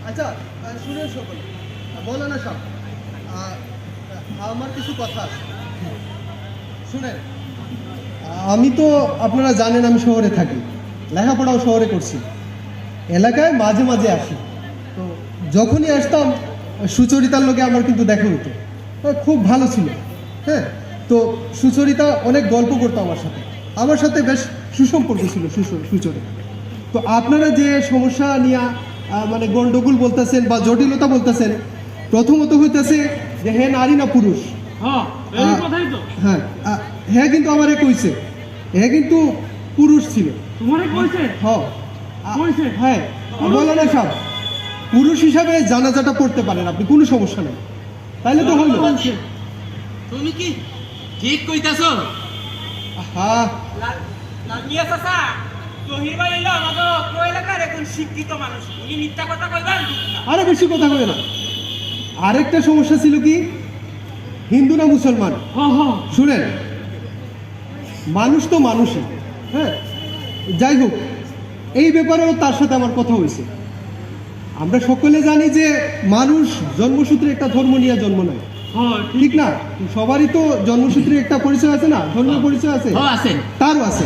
আচ্ছা শুনেন সকলে, বলো না সব, আমার কিছু কথা আছে শুনেন। আমি তো আপনারা জানেন আমি শহরে থাকি, লেখাপড়াও শহরে করছি, এলাকায় মাঝে মাঝে আসি। তো যখনই আসতাম সুচরিতার লোকে আমার কিন্তু দেখা হতো, খুব ভালো ছিল। হ্যাঁ, তো সুচরিতা অনেক গল্প করতো আমার সাথে বেশ সুসম্পর্ক ছিল সুচরিতা। তো আপনারা যে সমস্যা নিয়ে মানে গন্ডগোল বলতেছেন বা জটিলতা বলতেছেন, প্রথমত হইতেছে যে হ্যাঁ নারী না পুরুষ। হ্যাঁ এই কথাই তো। হ্যাঁ, হ্যাঁ কিন্তু আমারে কইছে হ্যাঁ কিন্তু পুরুষ ছিল। তোমারে কইছে? হ্যাঁ কইছে? হ্যাঁ, বলো না সব, পুরুষ হিসাবে জানাজাটা পড়তে পারেন আপনি, কোনো সমস্যা নেই। তাইলে তো হইল। তুমি কি ঠিক কইতাছো? হ্যাঁ, লালমিয়া চাচা, জহির ভাই এলো আমাদের অত্র এলাকার একজন শিক্ষিত মানুষ, উনি মিথ্যা কথা কইবেন না। আরে বেশি কথা কই না। আরেকটা সমস্যা ছিল কি, হিন্দু না মুসলমান। হ্যাঁ হ্যাঁ শুনেন, মানুষ তো মানুষই। হ্যাঁ, যাই হোক, এই ব্যাপারেও তার সাথে আমার কথা হয়েছে। আমরা সকলে জানি যে মানুষ জন্মসূত্রে একটা ধর্ম নিয়ে জন্ম নেয়, হ্যাঁ ঠিক না? সবারই তো জন্মসূত্রে একটা পরিচয় আছে না, ধর্মীয় পরিচয় আছে, ও আছে। তারও আছে।